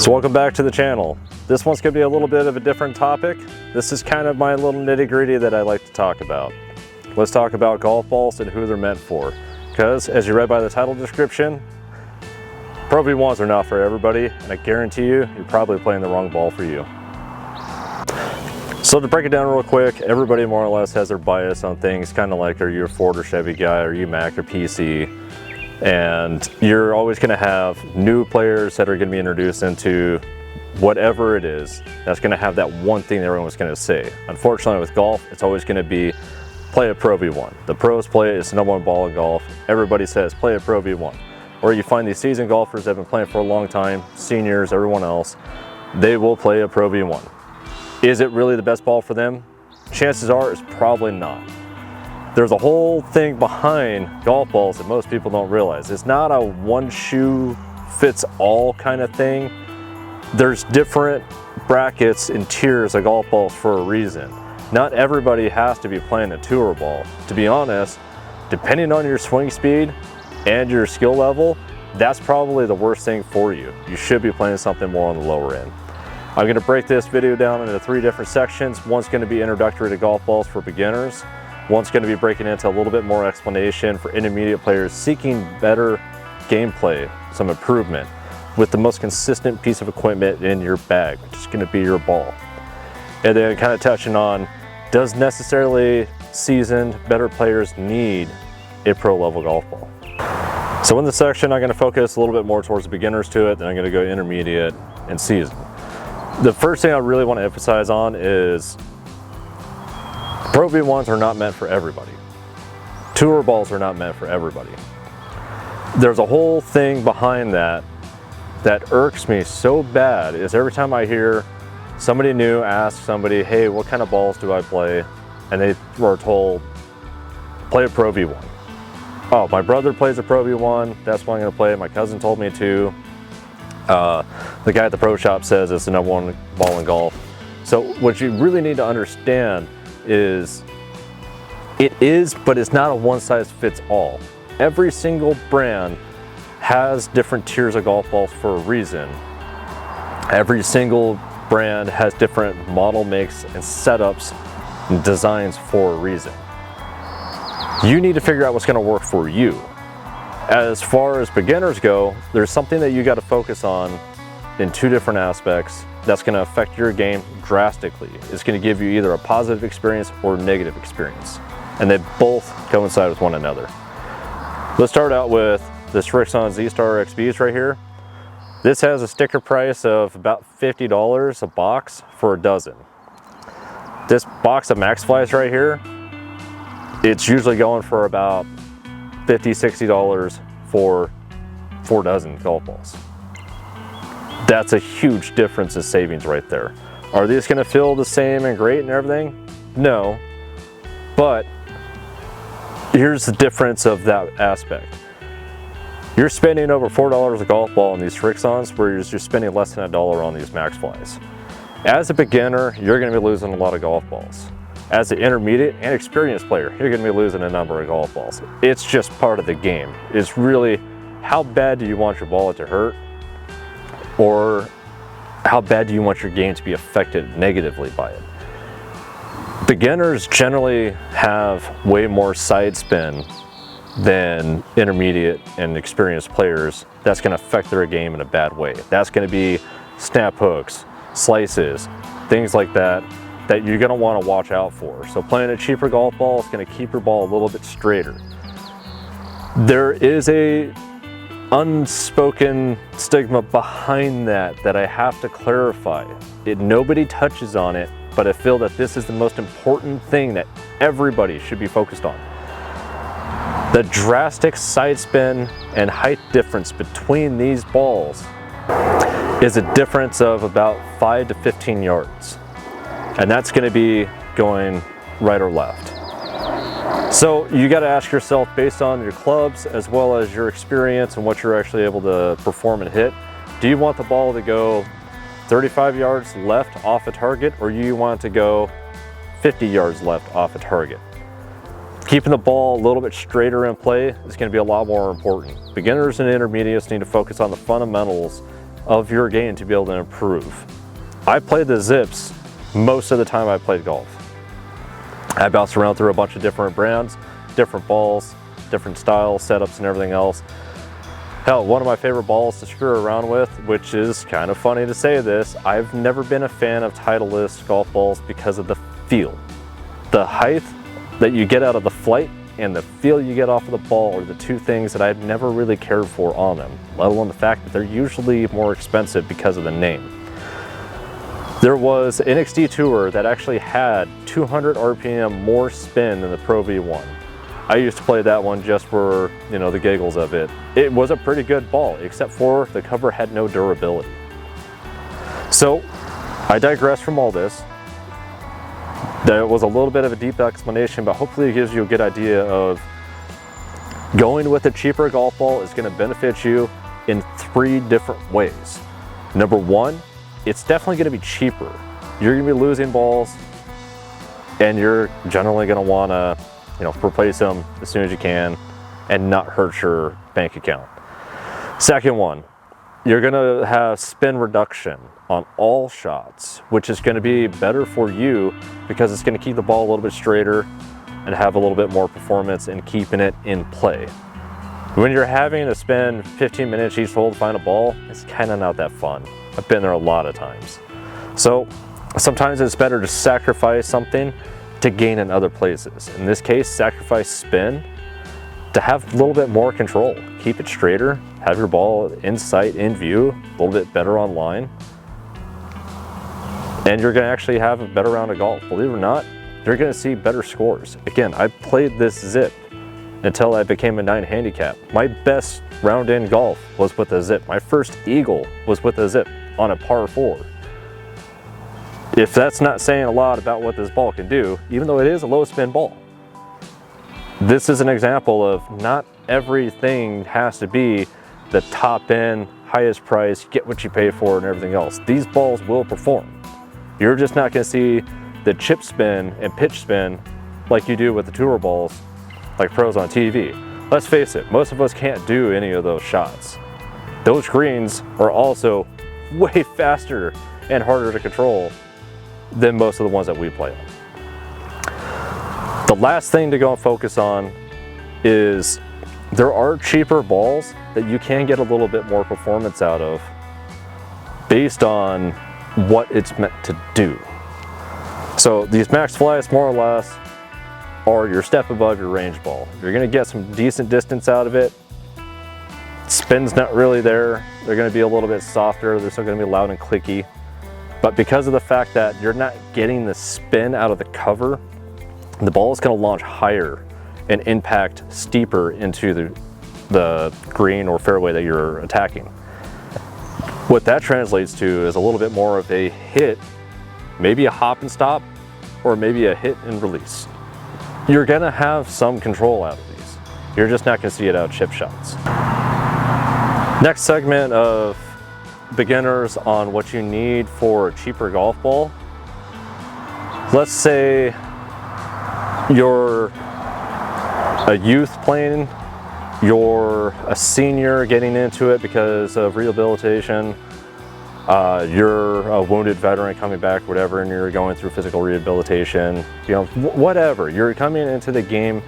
So welcome back to the channel. This one's going to be a little bit of a different topic. This is kind of my little nitty-gritty that I like to talk about. Let's talk about golf balls and who they're meant for. Because as you read by the title description, Pro V1s are not for everybody, and I guarantee you, you're probably playing the wrong ball for you. So to break it down real quick, everybody more or less has their bias on things, kind of like, are you a Ford or Chevy guy, are you Mac or PC? And you're always going to have new players that are going to be introduced into whatever it is that's going to have that one thing that everyone's going to say. Unfortunately with golf, it's always going to be play a Pro V1. The pros play it, it's the #1 ball in golf. Everybody says play a Pro V1. Or you find these seasoned golfers that have been playing for a long time, seniors, everyone else, they will play a Pro V1. Is it really the best ball for them? Chances are it's probably not. There's a whole thing behind golf balls that most people don't realize. It's not a one shoe fits all kind of thing. There's different brackets and tiers of golf balls for a reason. Not everybody has to be playing a tour ball. To be honest, depending on your swing speed and your skill level, that's probably the worst thing for you. You should be playing something more on the lower end. I'm going to break this video down into 3 different sections. One's going to be introductory to golf balls for beginners. One's going to be breaking into a little bit more explanation for intermediate players seeking better gameplay, some improvement, with the most consistent piece of equipment in your bag, which is going to be your ball. And then kind of touching on, does necessarily seasoned, better players need a pro level golf ball? So in this section, I'm going to focus a little bit more towards the beginners to it, then I'm going to go intermediate and seasoned. The first thing I really want to emphasize on is Pro V1s are not meant for everybody. Tour balls are not meant for everybody. There's a whole thing behind that that irks me so bad is every time I hear somebody new ask somebody, hey, what kind of balls do I play? And they were told, play a Pro V1. Oh, my brother plays a Pro V1, that's why I'm gonna play it. My cousin told me to. The guy at the pro shop says it's the #1 ball in golf. So what you really need to understand is, it is, but it's not a one size fits all. Every single brand has different tiers of golf balls for a reason. Every single brand has different model makes and setups and designs for a reason. You need to figure out what's going to work for you. As far as beginners go, there's something that you got to focus on in 2 different aspects that's going to affect your game drastically. It's going to give you either a positive experience or negative experience, and they both coincide with one another. Let's start out with the Srixon Z-Star XBs right here. This has a sticker price of about $50 a box for a dozen. This box of Maxflies right here, it's usually going for about $50, $60 for 4 dozen golf balls. That's a huge difference in savings right there. Are these going to feel the same and great and everything? No, but here's the difference of that aspect. You're spending over $4 a golf ball on these Srixons, where you're spending less than $1 on these Maxflies. As a beginner, you're going to be losing a lot of golf balls. As an intermediate and experienced player, you're going to be losing a number of golf balls. It's just part of the game. It's really, how bad do you want your ball to hurt? Or how bad do you want your game to be affected negatively by it? Beginners generally have way more side spin than intermediate and experienced players. That's going to affect their game in a bad way. That's going to be snap hooks, slices, things like that you're going to want to watch out for. So playing a cheaper golf ball is going to keep your ball a little bit straighter. There is a unspoken stigma behind that I have to clarify. Nobody touches on it, but I feel that this is the most important thing that everybody should be focused on. The drastic side spin and height difference between these balls is a difference of about 5 to 15 yards. And that's going to be going right or left. So you got to ask yourself, based on your clubs as well as your experience and what you're actually able to perform and hit, do you want the ball to go 35 yards left off a target, or do you want it to go 50 yards left off a target? Keeping the ball a little bit straighter in play is going to be a lot more important. Beginners and intermediates need to focus on the fundamentals of your game to be able to improve. I played the Zips most of the time I played golf. I bounced around through a bunch of different brands, different balls, different styles, setups, and everything else. Hell, one of my favorite balls to screw around with, which is kind of funny to say this, I've never been a fan of Titleist golf balls because of the feel. The height that you get out of the flight and the feel you get off of the ball are the two things that I've never really cared for on them, let alone the fact that they're usually more expensive because of the name. There was an NXT Tour that actually had 200 RPM more spin than the Pro V1. I used to play that one just for, you know, the giggles of it. It was a pretty good ball, except for the cover had no durability. So, I digress from all this. That was a little bit of a deep explanation, but hopefully it gives you a good idea of going with a cheaper golf ball is going to benefit you in 3 different ways. Number 1, it's definitely going to be cheaper. You're going to be losing balls, and you're generally going to want to, you know, replace them as soon as you can and not hurt your bank account. Second one, you're going to have spin reduction on all shots, which is going to be better for you because it's going to keep the ball a little bit straighter and have a little bit more performance in keeping it in play. When you're having to spend 15 minutes each hole to find a ball, it's kind of not that fun. I've been there a lot of times. So sometimes it's better to sacrifice something to gain in other places. In this case, sacrifice spin to have a little bit more control. Keep it straighter, have your ball in sight, in view, a little bit better online, and you're gonna actually have a better round of golf. Believe it or not, you're gonna see better scores. Again, I played this Zip until I became a 9 handicap. My best round in golf was with a Zip. My first eagle was with a Zip on a par 4. If that's not saying a lot about what this ball can do, even though it is a low spin ball, this is an example of not everything has to be the top end, highest price, get what you pay for and everything else. These balls will perform. You're just not gonna see the chip spin and pitch spin like you do with the tour balls, like pros on TV. Let's face it, most of us can't do any of those shots. Those greens are also way faster and harder to control than most of the ones that we play on. The last thing to go and focus on is there are cheaper balls that you can get a little bit more performance out of based on what it's meant to do. So these Max Flies more or less are your step above your range ball. You're gonna get some decent distance out of it. Spin's not really there. They're gonna be a little bit softer. They're still gonna be loud and clicky. But because of the fact that you're not getting the spin out of the cover, the ball is going to launch higher and impact steeper into the green or fairway that you're attacking. What that translates to is a little bit more of a hit, maybe a hop and stop, or maybe a hit and release. You're going to have some control out of these. You're just not going to see it out chip shots. Next segment of beginners on what you need for a cheaper golf ball. Let's say you're a youth playing, you're a senior getting into it because of rehabilitation, you're a wounded veteran coming back, whatever, and you're going through physical rehabilitation, you know, whatever. You're coming into the game,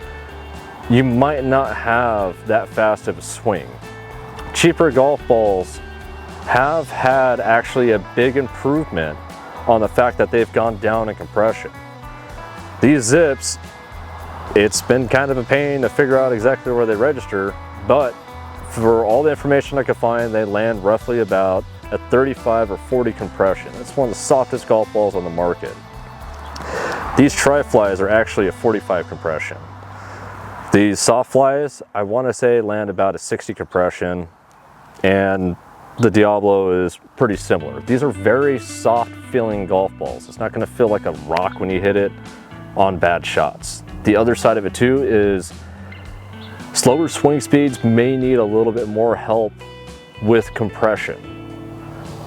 you might not have that fast of a swing. Cheaper golf balls have had actually a big improvement on the fact that they've gone down in compression. These Zips, it's been kind of a pain to figure out exactly where they register, but for all the information I could find, they land roughly about a 35 or 40 compression. It's one of the softest golf balls on the market. These Tri-Flies are actually a 45 compression. These Soft Flies, I want to say land about a 60 compression, and the Diablo is pretty similar. These are very soft feeling golf balls. It's not going to feel like a rock when you hit it on bad shots. The other side of it too is slower swing speeds may need a little bit more help with compression.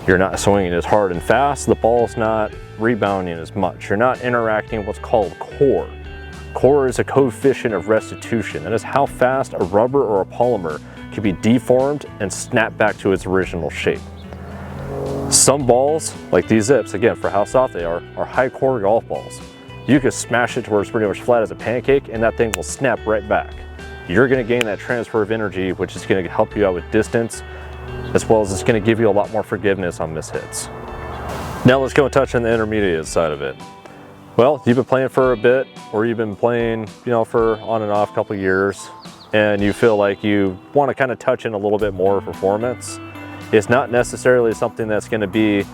You're not swinging as hard and fast, the ball's not rebounding as much. You're not interacting with what's called core. Core is a coefficient of restitution. That is how fast a rubber or a polymer can be deformed and snap back to its original shape. Some balls, like these Zips, again, for how soft they are high core golf balls. You could smash it to where it's pretty much flat as a pancake and that thing will snap right back. You're gonna gain that transfer of energy, which is gonna help you out with distance, as well as it's gonna give you a lot more forgiveness on missed hits. Now let's go and touch on the intermediate side of it. Well, you've been playing for a bit, or you've been playing, for on and off a couple years, and you feel like you want to kind of touch in a little bit more performance. It's not necessarily something that's going to be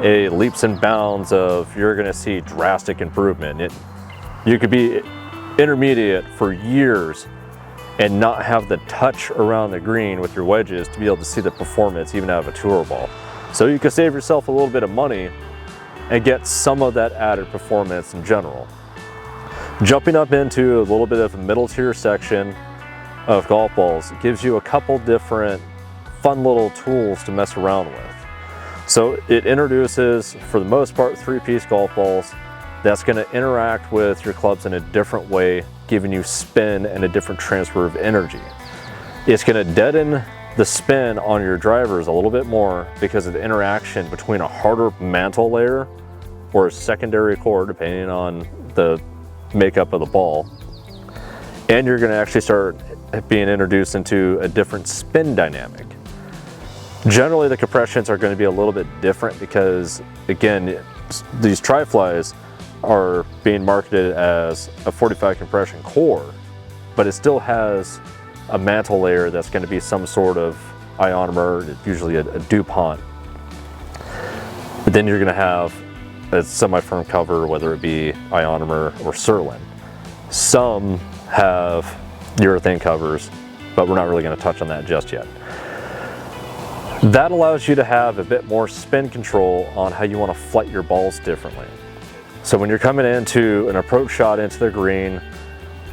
a leaps and bounds of you're going to see drastic improvement. You could be intermediate for years and not have the touch around the green with your wedges to be able to see the performance even out of a tour ball. So you could save yourself a little bit of money and get some of that added performance in general. Jumping up into a little bit of a middle tier section of golf balls gives you a couple different fun little tools to mess around with. So it introduces, for the most part, 3-piece golf balls that's going to interact with your clubs in a different way, giving you spin and a different transfer of energy. It's going to deaden the spin on your drivers a little bit more because of the interaction between a harder mantle layer or a secondary core, depending on the makeup of the ball. And you're going to actually start being introduced into a different spin dynamic. Generally, the compressions are going to be a little bit different because, again, these tri-flies are being marketed as a 45 compression core, but it still has a mantle layer that's going to be some sort of ionomer, usually a DuPont. But then you're going to have a semi-firm cover, whether it be ionomer or Surlyn. Some have urethane covers, but we're not really going to touch on that just yet. That allows you to have a bit more spin control on how you want to flight your balls differently. So when you're coming into an approach shot into the green,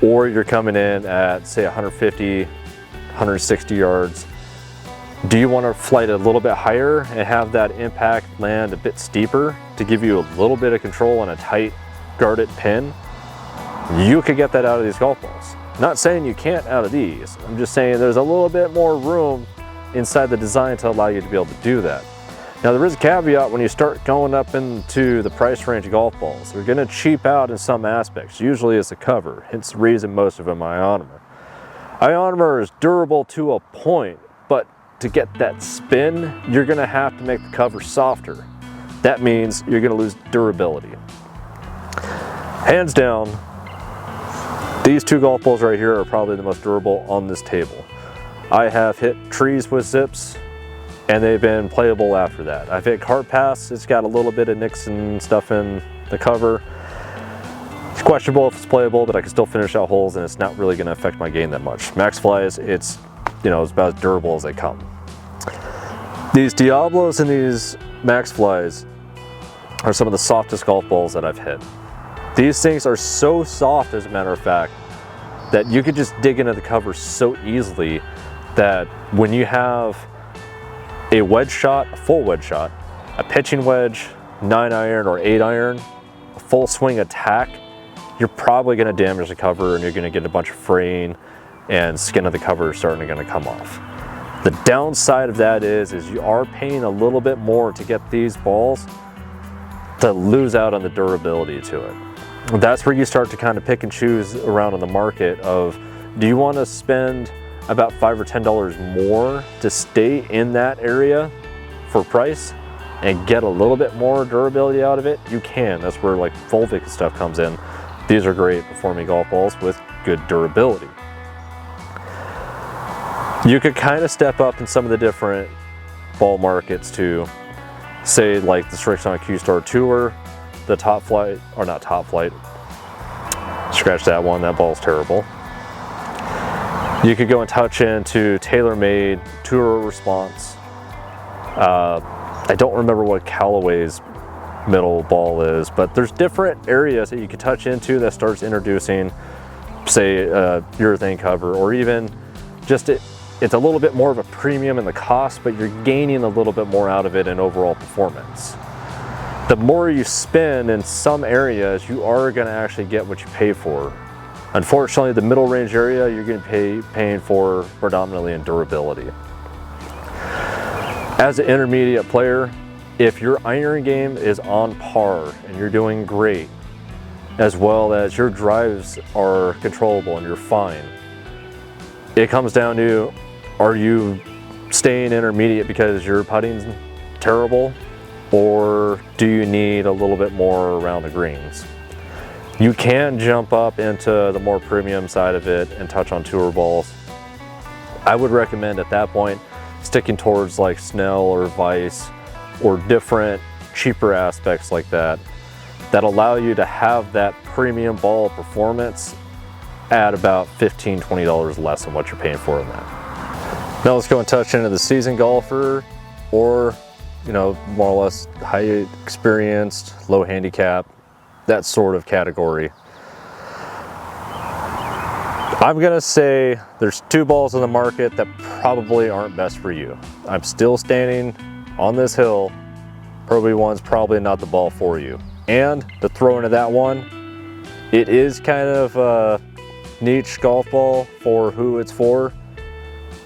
or you're coming in at, say, 150, 160 yards, do you want to flight a little bit higher and have that impact land a bit steeper to give you a little bit of control on a tight guarded pin? You could get that out of these golf balls. Not saying you can't out of these. I'm just saying there's a little bit more room inside the design to allow you to be able to do that. Now there is a caveat when you start going up into the price range of golf balls. They're going to cheap out in some aspects. Usually it's the cover, hence the reason most of them are ionomer. Ionomer is durable to a point, but to get that spin, you're going to have to make the cover softer. That means you're going to lose durability. Hands down, these two golf balls right here are probably the most durable on this table. I have hit trees with Zips, and they've been playable after that. I've hit Cart Pass, it's got a little bit of nicks and stuff in the cover. It's questionable if it's playable, but I can still finish out holes and it's not really gonna affect my game that much. Max Flies, it's about as durable as they come. These Diablos and these Max Flies are some of the softest golf balls that I've hit. These things are so soft, as a matter of fact, that you could just dig into the cover so easily that when you have a wedge shot, a full wedge shot, a pitching wedge, 9-iron or 8-iron, a full swing attack, you're probably going to damage the cover and you're going to get a bunch of fraying and skin of the cover starting to come off. The downside of that is you are paying a little bit more to get these balls to lose out on the durability to it. That's where you start to kind of pick and choose around on the market of, do you want to spend about $5 or $10 more to stay in that area for price and get a little bit more durability out of it? You can. That's where like Volvic and stuff comes in. These are great performing golf balls with good durability. You could kind of step up in some of the different ball markets to, say, like the Srixon Q-Star Tour, the Top Flight, or not Top Flight, scratch that one, that ball's terrible. You could go and touch into TaylorMade Tour Response. I don't remember what Callaway's middle ball is, but there's different areas that you can touch into that starts introducing, say, urethane cover, or even just it's a little bit more of a premium in the cost, but you're gaining a little bit more out of it in overall performance. The more you spend in some areas, you are going to actually get what you pay for. Unfortunately, the middle range area, you're going to be paying for predominantly in durability. As an intermediate player, if your iron game is on par and you're doing great, as well as your drives are controllable and you're fine, it comes down to, are you staying intermediate because your putting's terrible, or do you need a little bit more around the greens? You can jump up into the more premium side of it and touch on tour balls. I would recommend at that point sticking towards like Snell or Vice or different cheaper aspects like that that allow you to have that premium ball performance at about $15, $20 less than what you're paying for in that. Now let's go and touch into the seasoned golfer, or more or less high experienced, low handicap, that sort of category. I'm gonna say there's two balls in the market that probably aren't best for you. I'm still standing on this hill. Pro V1's probably not the ball for you. And to throw into that one, it is kind of a niche golf ball for who it's for.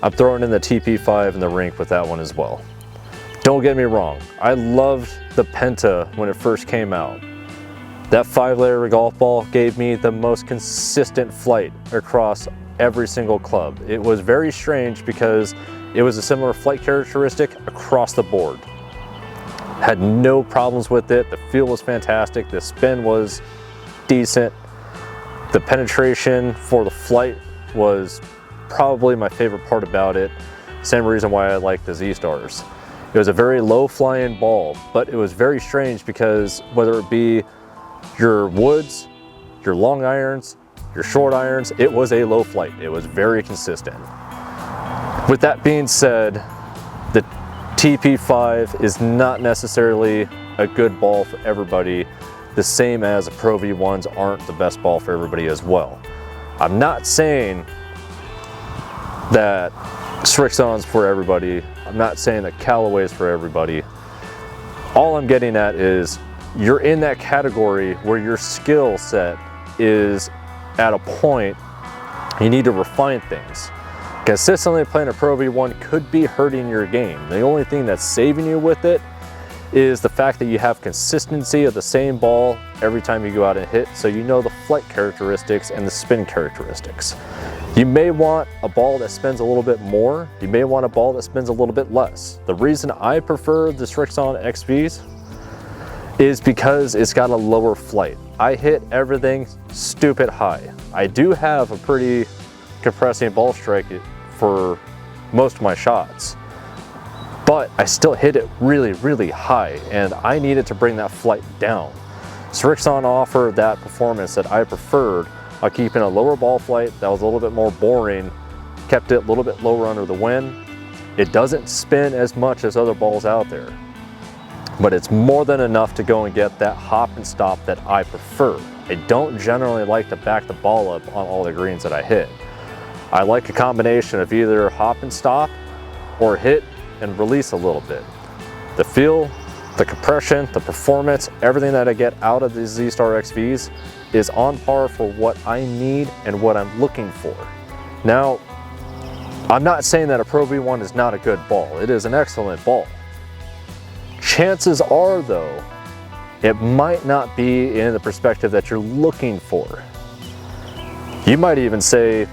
I'm throwing in the TP5 in the rink with that one as well. Don't get me wrong, I loved the Penta when it first came out. That 5-layer golf ball gave me the most consistent flight across every single club. It was very strange because it was a similar flight characteristic across the board. Had no problems with it. The feel was fantastic. The spin was decent. The penetration for the flight was probably my favorite part about it. Same reason why I like the Z-Stars. It was a very low flying ball, but it was very strange because whether it be your woods, your long irons, your short irons, it was a low flight. It was very consistent. With that being said, the TP5 is not necessarily a good ball for everybody, the same as the Pro V1s aren't the best ball for everybody as well. I'm not saying that Srixon's for everybody. I'm not saying that Callaway's for everybody. All I'm getting at is you're in that category where your skill set is at a point you need to refine things. Consistently playing a Pro V1 could be hurting your game. The only thing that's saving you with it is the fact that you have consistency of the same ball every time you go out and hit, so you know the flight characteristics and the spin characteristics. You may want a ball that spins a little bit more. You may want a ball that spins a little bit less. The reason I prefer the Srixon XVs is because it's got a lower flight. I hit everything stupid high. I do have a pretty compressing ball strike for most of my shots, but I still hit it really, really high, and I needed to bring that flight down. Srixon offered that performance that I preferred by keeping a lower ball flight that was a little bit more boring, kept it a little bit lower under the wind. It doesn't spin as much as other balls out there, but it's more than enough to go and get that hop and stop that I prefer. I don't generally like to back the ball up on all the greens that I hit. I like a combination of either hop and stop or hit and release a little bit. The feel, the compression, the performance, everything that I get out of the Z-Star XVs is on par for what I need and what I'm looking for. Now, I'm not saying that a Pro V1 is not a good ball. It is an excellent ball. Chances are, though, it might not be in the perspective that you're looking for. You might even say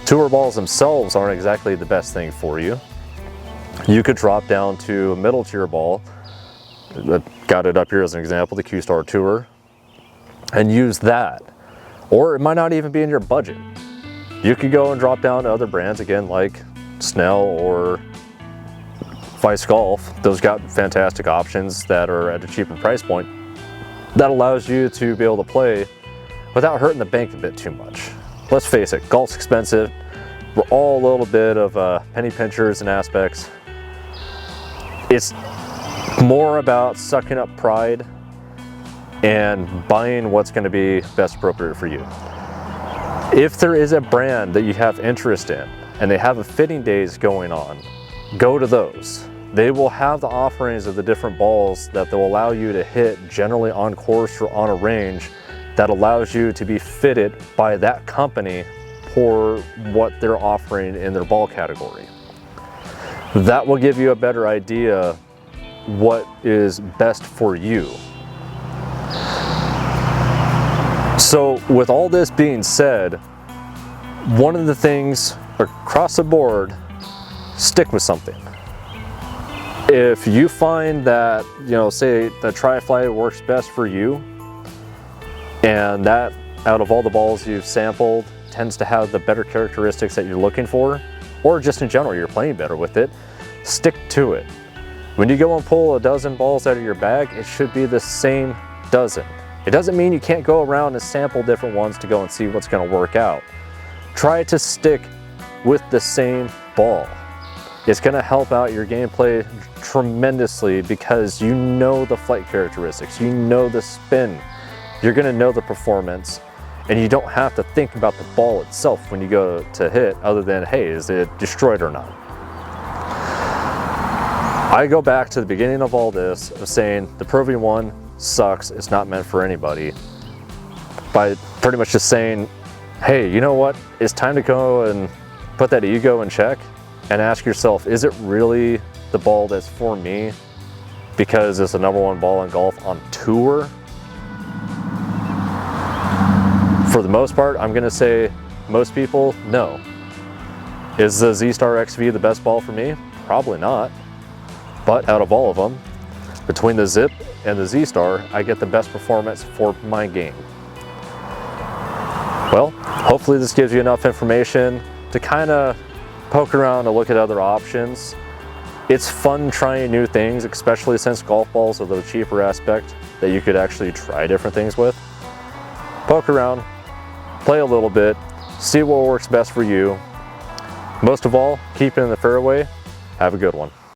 tour balls themselves aren't exactly the best thing for you. You could drop down to a middle tier ball. Got it up here as an example, the Q-Star Tour, and use that. Or it might not even be in your budget. You could go and drop down to other brands, again, like Snell or Vice Golf. Those got fantastic options that are at a cheaper price point. That allows you to be able to play without hurting the bank a bit too much. Let's face it, golf's expensive. We're all a little bit of penny pinchers and aspects. It's more about sucking up pride and buying what's going to be best appropriate for you. If there is a brand that you have interest in and they have a fitting days going on, go to those. They will have the offerings of the different balls that they'll allow you to hit generally on course or on a range that allows you to be fitted by that company for what they're offering in their ball category. That will give you a better idea what is best for you. So with all this being said, one of the things across the board, stick with something. If you find that, say the Tri-Fly works best for you, and that out of all the balls you've sampled tends to have the better characteristics that you're looking for, or just in general you're playing better with it, stick to it. When you go and pull a dozen balls out of your bag, it should be the same dozen. It doesn't mean you can't go around and sample different ones to go and see what's going to work out. Try to stick with the same ball. It's going to help out your gameplay tremendously because you know the flight characteristics, you know the spin, you're going to know the performance, and you don't have to think about the ball itself when you go to hit other than, hey, is it destroyed or not? I go back to the beginning of all this of saying the Pro V1 sucks, it's not meant for anybody, by pretty much just saying, hey, you know what, it's time to go and put that ego in check and ask yourself, is it really the ball that's for me because it's the #1 ball in golf on tour? For the most part, I'm gonna say most people, no. Is the Z-Star XV the best ball for me? Probably not. But out of all of them, between the Zip and the Z-Star, I get the best performance for my game. Well, hopefully this gives you enough information to kind of poke around and look at other options. It's fun trying new things, especially since golf balls are the cheaper aspect that you could actually try different things with. Poke around, play a little bit, see what works best for you. Most of all, keep it in the fairway. Have a good one.